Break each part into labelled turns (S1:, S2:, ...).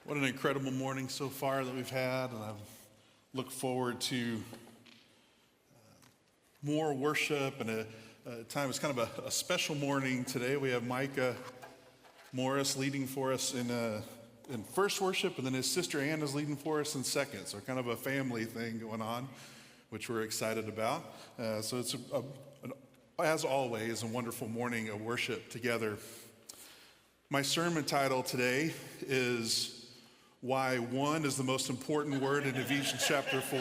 S1: What an incredible morning so far that we've had, and I look forward to more worship and a time. It's kind of a special morning today. We have Micah Morris leading for us in first worship, and then his sister Ann is leading for us in second. So kind of a family thing going on, which we're excited about. So it's, as always, a wonderful morning of worship together. My sermon title today is why one is the most important word in Ephesians chapter 4.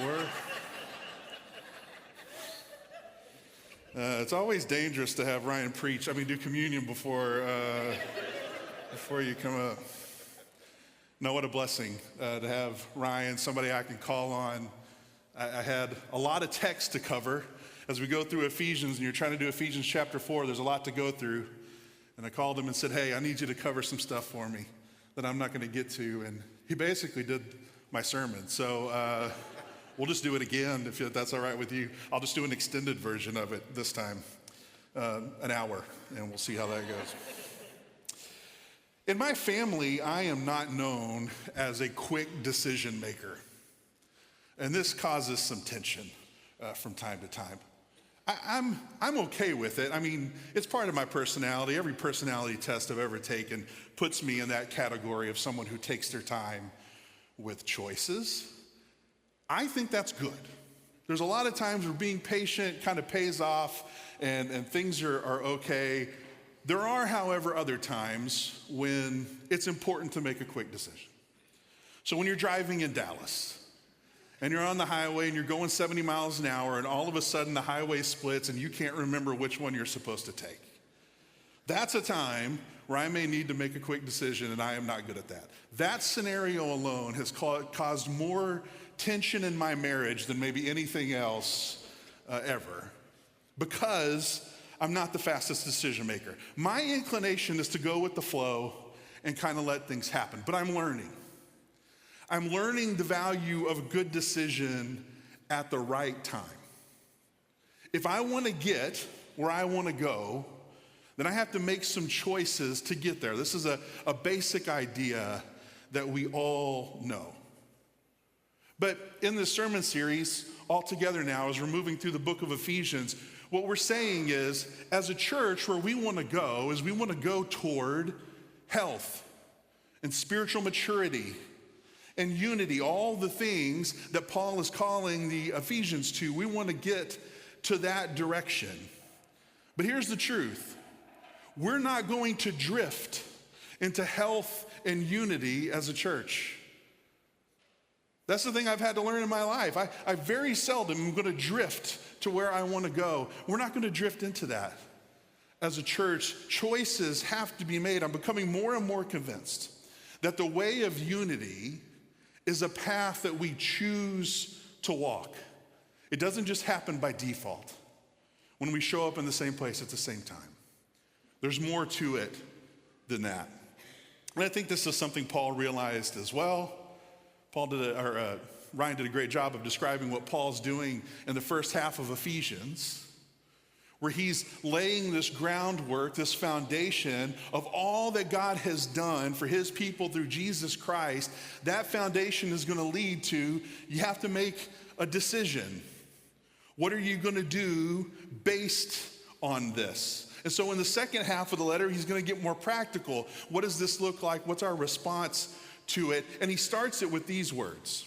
S1: It's always dangerous to have Ryan preach. Do communion before you come up. No, what a blessing to have Ryan, somebody I can call on. I had a lot of text to cover as we go through Ephesians, and you're trying to do Ephesians chapter 4. There's a lot to go through. And I called him and said, hey, I need you to cover some stuff for me that I'm not going to get to. And he basically did my sermon. So we'll just do it again if that's all right with you. I'll just do an extended version of it this time, an hour, and we'll see how that goes. In my family, I am not known as a quick decision maker. And this causes some tension from time to time. I'm okay with it. It's part of my personality. Every personality test I've ever taken puts me in that category of someone who takes their time with choices. I think that's good. There's a lot of times where being patient kind of pays off and things are okay. There are, however, other times when it's important to make a quick decision. So when you're driving in Dallas, and you're on the highway and you're going 70 miles an hour and all of a sudden the highway splits and you can't remember which one you're supposed to take. That's a time where I may need to make a quick decision, and I am not good at that. That scenario alone has caused more tension in my marriage than maybe anything else ever, because I'm not the fastest decision maker. My inclination is to go with the flow and kind of let things happen, but I'm learning. I'm learning the value of a good decision at the right time. If I want to get where I want to go, then I have to make some choices to get there. This is a basic idea that we all know. But in this sermon series, all together now, as we're moving through the book of Ephesians, what we're saying is, as a church, where we want to go is we want to go toward health and spiritual maturity and unity, all the things that Paul is calling the Ephesians to. We want to get to that direction. But here's the truth. We're not going to drift into health and unity as a church. That's the thing I've had to learn in my life. I very seldom am going to drift to where I want to go. We're not going to drift into that. As a church, choices have to be made. I'm becoming more and more convinced that the way of unity is a path that we choose to walk. It doesn't just happen by default when we show up in the same place at the same time. There's more to it than that. And I think this is something Paul realized as well. Ryan did a great job of describing what Paul's doing in the first half of Ephesians, where he's laying this groundwork, this foundation of all that God has done for his people through Jesus Christ. That foundation is going to lead to, you have to make a decision. What are you going to do based on this? And so in the second half of the letter, he's going to get more practical. What does this look like? What's our response to it? And he starts it with these words.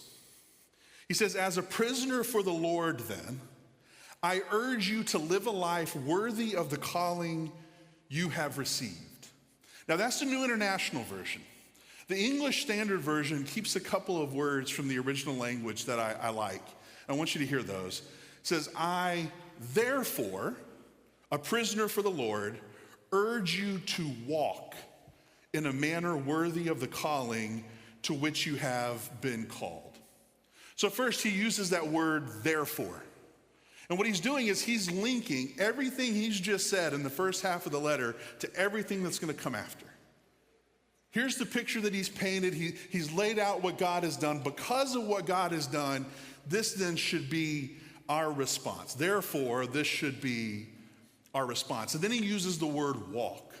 S1: He says, as a prisoner for the Lord then, I urge you to live a life worthy of the calling you have received. Now that's the New International Version. The English Standard Version keeps a couple of words from the original language that I like. I want you to hear those. It says, I therefore, a prisoner for the Lord, urge you to walk in a manner worthy of the calling to which you have been called. So first he uses that word therefore. And what he's doing is he's linking everything he's just said in the first half of the letter to everything that's going to come after. Here's the picture that he's painted. He's laid out what God has done. Because of what God has done, this then should be our response. Therefore, this should be our response. And then he uses the word walk.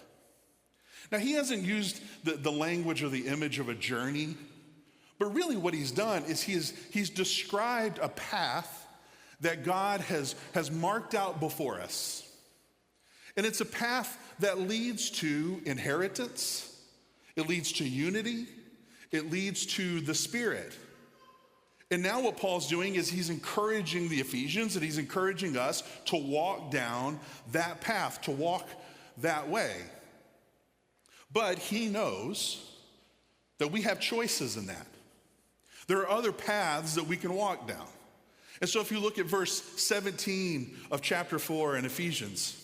S1: Now, he hasn't used the language or the image of a journey But really what he's done is he's described a path that God has marked out before us. And it's a path that leads to inheritance, it leads to unity, it leads to the Spirit. And now what Paul's doing is he's encouraging the Ephesians and he's encouraging us to walk down that path, to walk that way. But he knows that we have choices in that. There are other paths that we can walk down. And so if you look at verse 17 of chapter 4 in Ephesians,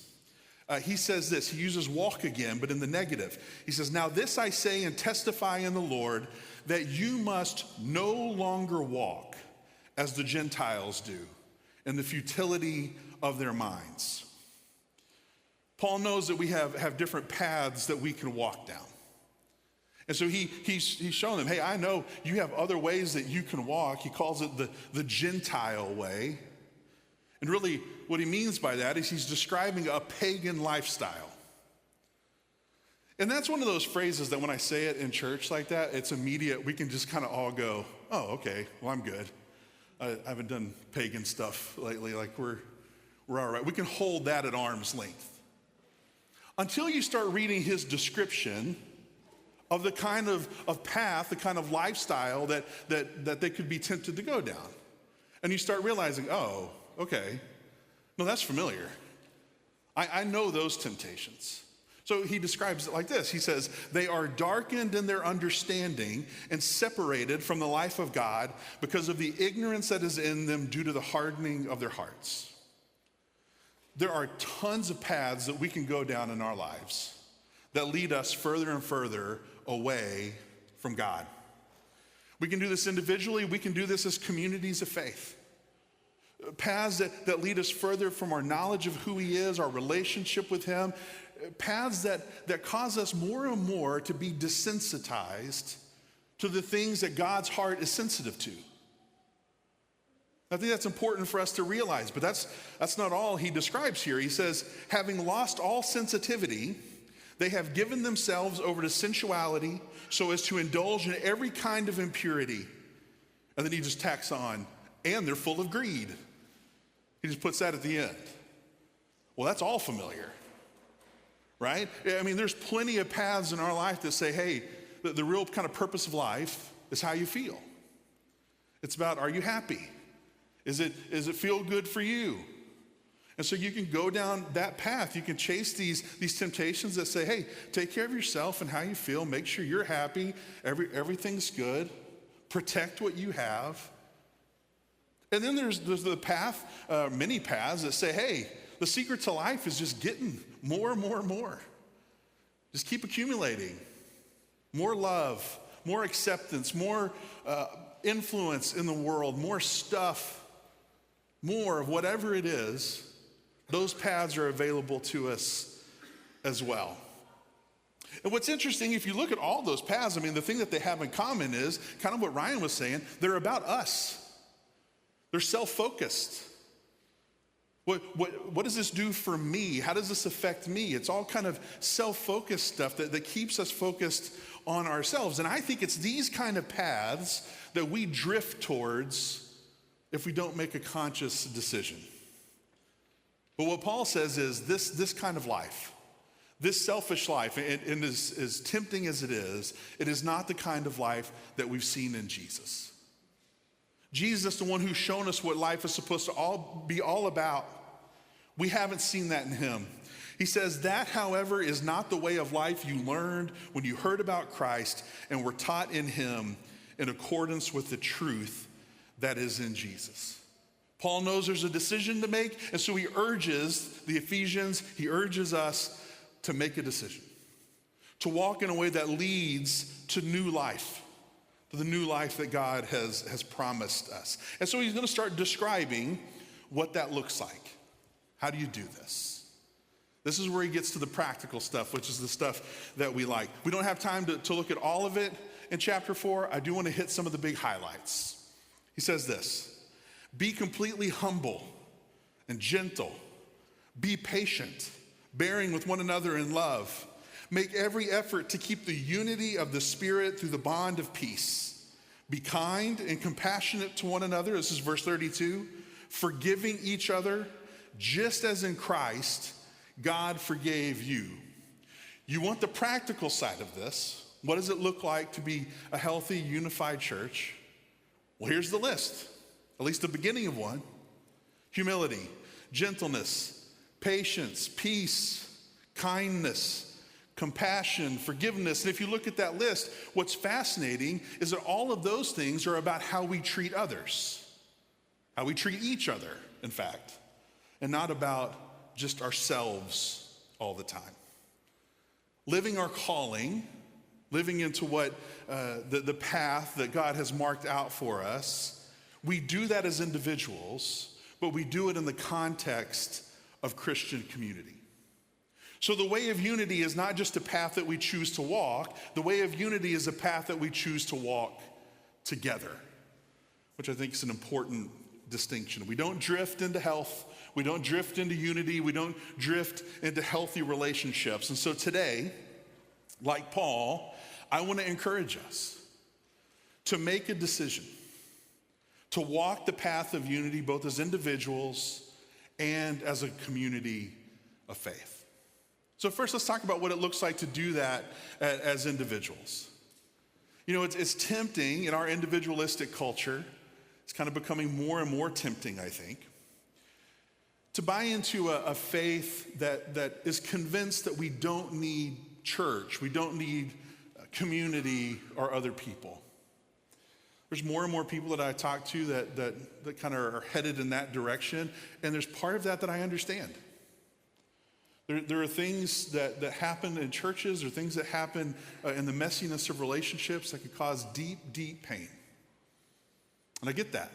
S1: he says this, he uses walk again, but in the negative. He says, now this I say and testify in the Lord, that you must no longer walk as the Gentiles do, in the futility of their minds. Paul knows that we have different paths that we can walk down. And so he's showing them, hey, I know you have other ways that you can walk. He calls it the Gentile way. And really what he means by that is he's describing a pagan lifestyle. And that's one of those phrases that when I say it in church like that, it's immediate. We can just kind of all go, oh, okay, well, I'm good. I haven't done pagan stuff lately. Like we're all right. We can hold that at arm's length. Until you start reading his description of the kind of path, the kind of lifestyle that they could be tempted to go down. And you start realizing, oh, okay, no, that's familiar. I know those temptations. So he describes it like this. He says, they are darkened in their understanding and separated from the life of God because of the ignorance that is in them due to the hardening of their hearts. There are tons of paths that we can go down in our lives that lead us further and further away from God. We can do this individually. We can do this as communities of faith. Paths that lead us further from our knowledge of who he is, our relationship with him. Paths that cause us more and more to be desensitized to the things that God's heart is sensitive to. I think that's important for us to realize, but that's not all he describes here. He says, having lost all sensitivity, they have given themselves over to sensuality so as to indulge in every kind of impurity. And then he just tacks on, and they're full of greed. He just puts that at the end. Well, that's all familiar, right? I mean, there's plenty of paths in our life that say, hey, the real kind of purpose of life is how you feel. It's about, are you happy? Does it feel good for you? And so you can go down that path. You can chase these temptations that say, hey, take care of yourself and how you feel. Make sure you're happy. Everything's good. Protect what you have. And then there's the path, many paths that say, hey, the secret to life is just getting more and more and more. Just keep accumulating. More love, more acceptance, more influence in the world, more stuff, more of whatever it is. Those paths are available to us as well. And what's interesting, if you look at all those paths, I mean, the thing that they have in common is kind of what Ryan was saying, they're about us. They're self-focused. What does this do for me? How does this affect me? It's all kind of self-focused stuff that keeps us focused on ourselves. And I think it's these kind of paths that we drift towards if we don't make a conscious decision. But what Paul says is this kind of life, this selfish life, and as tempting as it is not the kind of life that we've seen in Jesus. Jesus, the one who's shown us what life is supposed to be all about, we haven't seen that in him. He says that, however, is not the way of life you learned when you heard about Christ and were taught in him in accordance with the truth that is in Jesus. Paul knows there's a decision to make, and so he urges the Ephesians, he urges us to make a decision, to walk in a way that leads to new life, to the new life that God has promised us. And so he's going to start describing what that looks like. How do you do this? This is where he gets to the practical stuff, which is the stuff that we like. We don't have time to look at all of it in chapter 4. I do want to hit some of the big highlights. He says this, be completely humble and gentle. Be patient, bearing with one another in love. Make every effort to keep the unity of the Spirit through the bond of peace. Be kind and compassionate to one another. This is verse 32. Forgiving each other, just as in Christ, God forgave you. You want the practical side of this. What does it look like to be a healthy, unified church? Well, here's the list, at least the beginning of one. Humility, gentleness, patience, peace, kindness, compassion, forgiveness. And if you look at that list, what's fascinating is that all of those things are about how we treat others, how we treat each other, in fact, and not about just ourselves all the time. Living our calling, living into what the path that God has marked out for us, we do that as individuals, but we do it in the context of Christian community. So the way of unity is not just a path that we choose to walk. The way of unity is a path that we choose to walk together, which I think is an important distinction. We don't drift into health. We don't drift into unity. We don't drift into healthy relationships. And so today, like Paul, I want to encourage us to make a decision to walk the path of unity both as individuals and as a community of faith. So first, let's talk about what it looks like to do that as individuals. You know, it's tempting in our individualistic culture. It's kind of becoming more and more tempting, I think, to buy into a faith that is convinced that we don't need church, we don't need community or other people. There's more and more people that I talk to that kind of are headed in that direction, and there's part of that I understand. There are things that happen in churches or things that happen in the messiness of relationships that can cause deep, deep pain. And I get that.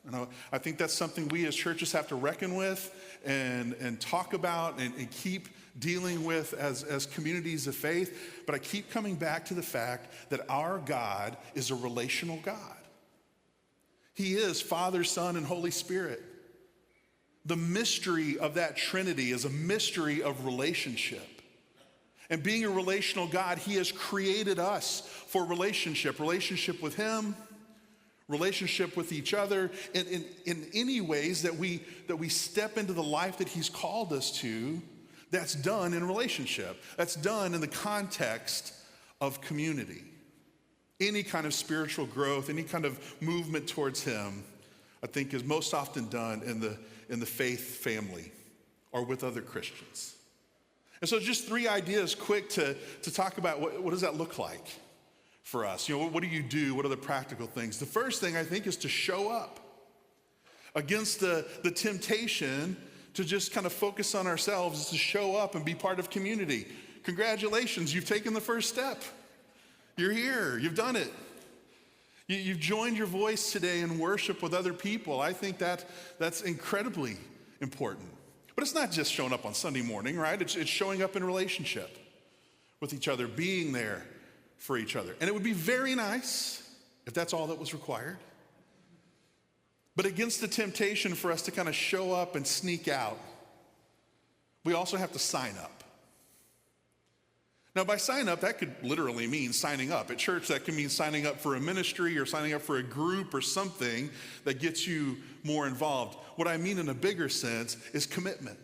S1: And I think that's something we as churches have to reckon with and talk about and keep dealing with as communities of faith. But I keep coming back to the fact that our God is a relational God. He is Father, Son, and Holy Spirit. The mystery of that Trinity is a mystery of relationship. And being a relational God, He has created us for relationship with Him, relationship with each other, in any ways that we step into the life that He's called us to. That's done in relationship. That's done in the context of community. Any kind of spiritual growth, any kind of movement towards Him, I think is most often done in the faith family or with other Christians. And so just three ideas quick to talk about what does that look like for us? You know, what do you do? What are the practical things? The first thing I think is to show up against the temptation to just kind of focus on ourselves, is to show up and be part of community. Congratulations, you've taken the first step. You're here, you've done it. You've joined your voice today in worship with other people. I think that's incredibly important. But it's not just showing up on Sunday morning, right? It's showing up in relationship with each other, being there for each other. And it would be very nice if that's all that was required. But against the temptation for us to kind of show up and sneak out, we also have to sign up. Now, by sign up, that could literally mean signing up. At church, that can mean signing up for a ministry or signing up for a group or something that gets you more involved. What I mean in a bigger sense is commitment.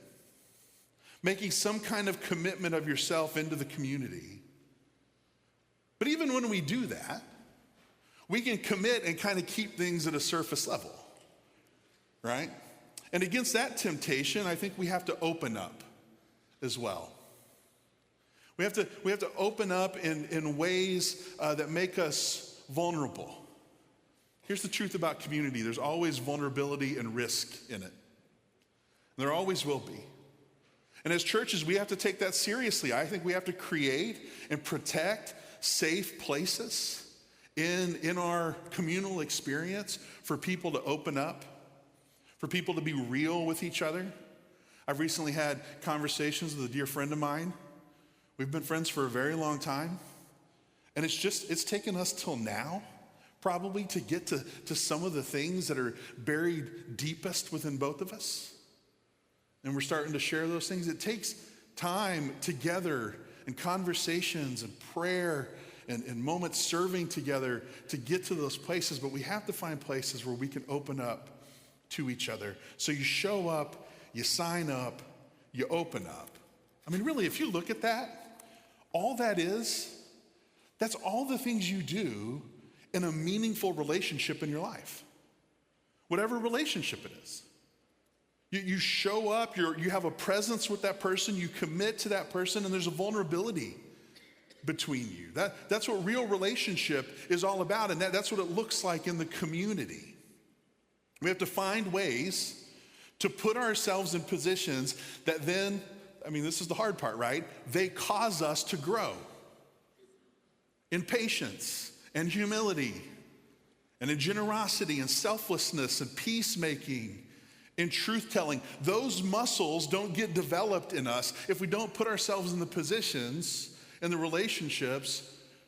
S1: Making some kind of commitment of yourself into the community. But even when we do that, we can commit and kind of keep things at a surface level, right? And against that temptation, I think we have to open up as well. We have to open up in ways that make us vulnerable. Here's the truth about community. There's always vulnerability and risk in it. And there always will be. And as churches, we have to take that seriously. I think we have to create and protect safe places in our communal experience for people to open up, for people to be real with each other. I've recently had conversations with a dear friend of mine. We've been friends for a very long time, and it's taken us till now probably to get to some of the things that are buried deepest within both of us. And we're starting to share those things. It takes time together and conversations and prayer and moments serving together to get to those places, but we have to find places where we can open up to each other. So you show up, you sign up, you open up. I mean, really, if you look at that, all that is, that's all the things you do in a meaningful relationship in your life. Whatever relationship it is. You show up, you have a presence with that person, you commit to that person, and there's a vulnerability between you. That's what real relationship is all about, and that's what it looks like in the community. We have to find ways to put ourselves in positions that then, I mean, this is the hard part, right? They cause us to grow in patience and humility and in generosity and selflessness and peacemaking, in truth-telling. Those muscles don't get developed in us if we don't put ourselves in the positions and the relationships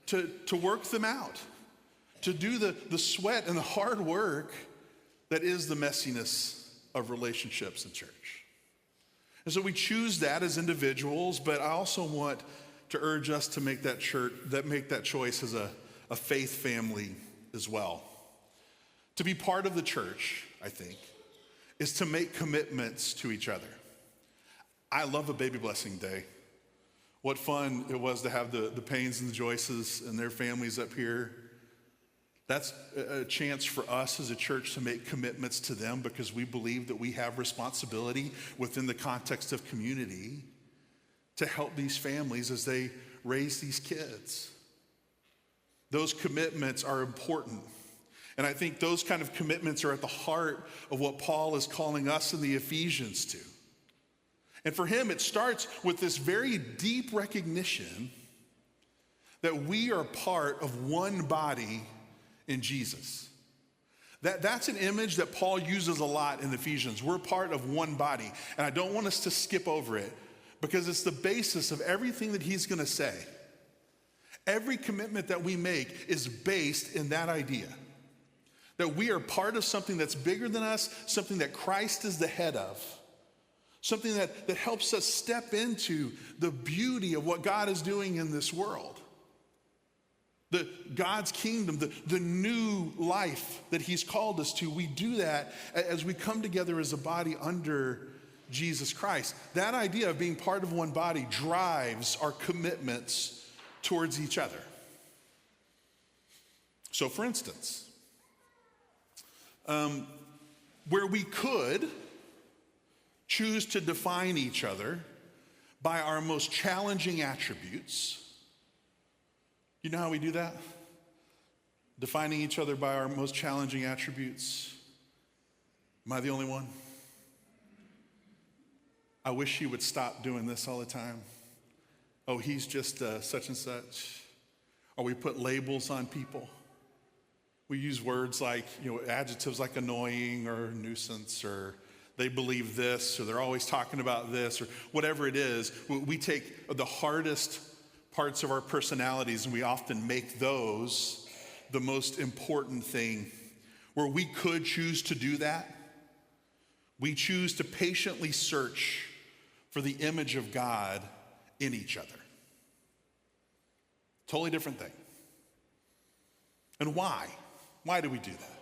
S1: to work them out, to do the sweat and the hard work that is the messiness of relationships in church. And so we choose that as individuals, but I also want to urge us to make that choice as a faith family as well. To be part of the church, I think, is to make commitments to each other. I love a baby blessing day. What fun it was to have the Paynes and the Joyces and their families up here. That's a chance for us as a church to make commitments to them because we believe that we have responsibility within the context of community to help these families as they raise these kids. Those commitments are important. And I think those kind of commitments are at the heart of what Paul is calling us in the Ephesians to. And for him, it starts with this very deep recognition that we are part of one body in Jesus. That's an image that Paul uses a lot in Ephesians. We're part of one body. And I don't want us to skip over it because it's the basis of everything that he's going to say. Every commitment that we make is based in that idea. That we are part of something that's bigger than us, something that Christ is the head of, something that helps us step into the beauty of what God is doing in this world. God's kingdom, the new life that he's called us to, we do that as we come together as a body under Jesus Christ. That idea of being part of one body drives our commitments towards each other. So for instance, where we could choose to define each other by our most challenging attributes. You know how we do that? Defining each other by our most challenging attributes. Am I the only one? I wish you would stop doing this all the time. Oh, he's just such and such. Or we put labels on people. We use words like, adjectives like annoying or nuisance, or they believe this, or they're always talking about this, or whatever it is. We take the hardest parts of our personalities and we often make those the most important thing. Where we could choose to do that, we choose to patiently search for the image of God in each other. Totally different thing. And why? Why do we do that?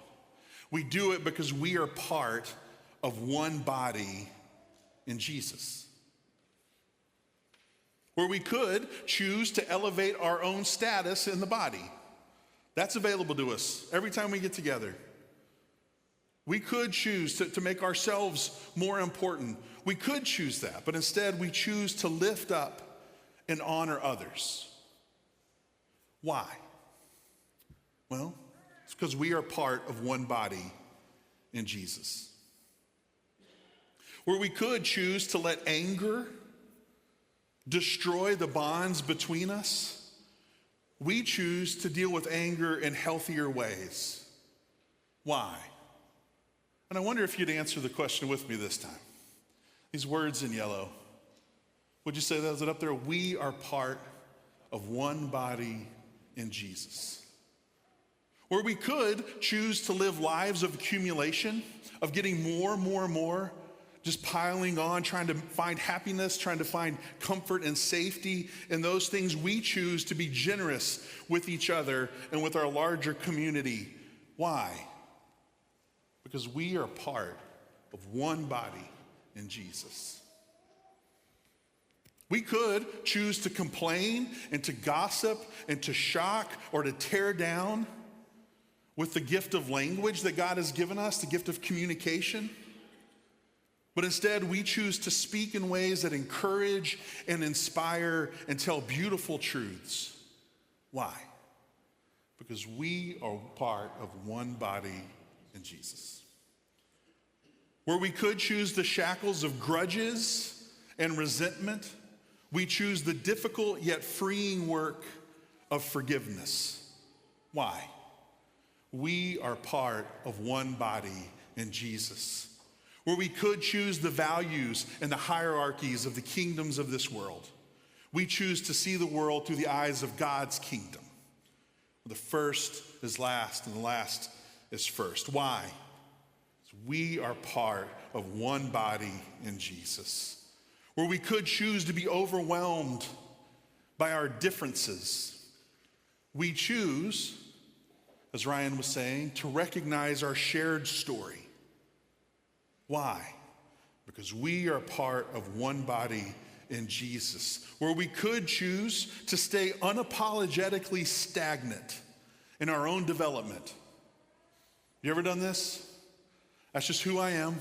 S1: We do it because we are part of one body in Jesus. Where we could choose to elevate our own status in the body. That's available to us every time we get together. We could choose to make ourselves more important. We could choose that, but instead we choose to lift up and honor others. Why? Well, it's because we are part of one body in Jesus. Where we could choose to let anger destroy the bonds between us, we choose to deal with anger in healthier ways. Why? And I wonder if you'd answer the question with me this time. These words in yellow. Would you say that? Is it up there? We are part of one body in Jesus. Where we could choose to live lives of accumulation, of getting more, just piling on, trying to find happiness, trying to find comfort and safety in those things. We choose to be generous with each other and with our larger community. Why? Because we are part of one body in Jesus. We could choose to complain and to gossip and to shock or to tear down with the gift of language that God has given us, the gift of communication. But instead, we choose to speak in ways that encourage and inspire and tell beautiful truths. Why? Because we are part of one body in Jesus. Where we could choose the shackles of grudges and resentment, we choose the difficult yet freeing work of forgiveness. Why? We are part of one body in Jesus. Where we could choose the values and the hierarchies of the kingdoms of this world, we choose to see the world through the eyes of God's kingdom. The first is last, and the last is first. Why? Because we are part of one body in Jesus. Where we could choose to be overwhelmed by our differences, we choose, as Ryan was saying, to recognize our shared story. Why? Because we are part of one body in Jesus. Where we could choose to stay unapologetically stagnant in our own development. You ever done this? That's just who I am.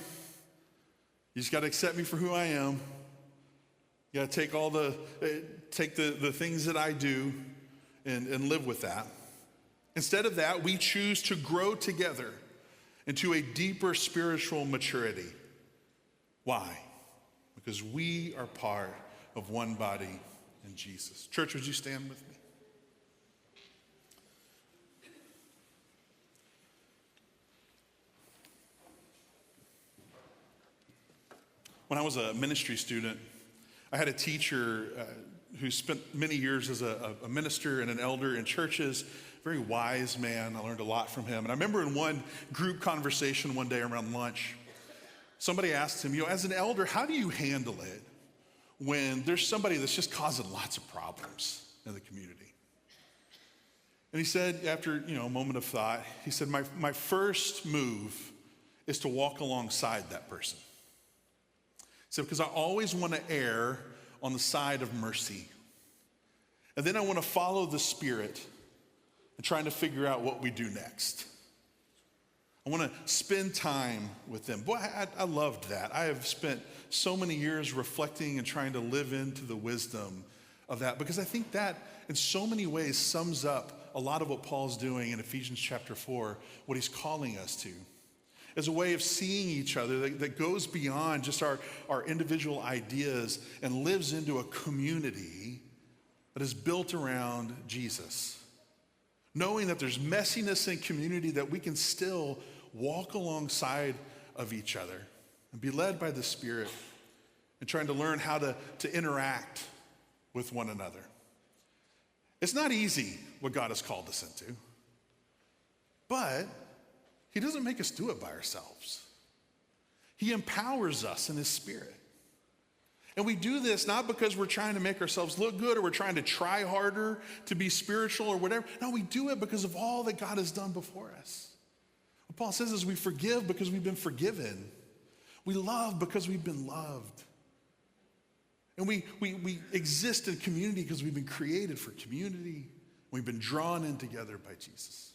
S1: You just got to accept me for who I am. You got to take the things that I do and live with that. Instead of that, we choose to grow together into a deeper spiritual maturity. Why? Because we are part of one body in Jesus. Church, would you stand with me? When I was a ministry student, I had a teacher who spent many years as a minister and an elder in churches. Very wise man. I learned a lot from him. And I remember in one group conversation one day around lunch, somebody asked him, as an elder, how do you handle it when there's somebody that's just causing lots of problems in the community? And he said, after a moment of thought, he said, my first move is to walk alongside that person. He said, because I always want to err on the side of mercy. And then I want to follow the Spirit and trying to figure out what we do next. I want to spend time with them. Boy, I loved that. I have spent so many years reflecting and trying to live into the wisdom of that, because I think that in so many ways sums up a lot of what Paul's doing in Ephesians chapter 4, what he's calling us to, as a way of seeing each other that goes beyond just our individual ideas and lives into a community that is built around Jesus. Knowing that there's messiness in community, that we can still walk alongside of each other and be led by the Spirit and trying to learn how to interact with one another. It's not easy what God has called us into, but He doesn't make us do it by ourselves. He empowers us in His Spirit. And we do this not because we're trying to make ourselves look good or we're trying to try harder to be spiritual or whatever. No, we do it because of all that God has done before us. What Paul says is we forgive because we've been forgiven. We love because we've been loved. And we exist in community because we've been created for community. We've been drawn in together by Jesus.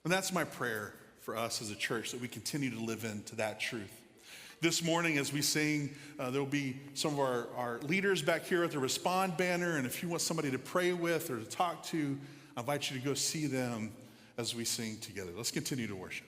S1: And that's my prayer for us as a church, that we continue to live into that truth. This morning as we sing, there'll be some of our leaders back here at the Respond banner, and if you want somebody to pray with or to talk to, I invite you to go see them as we sing together. Let's continue to worship.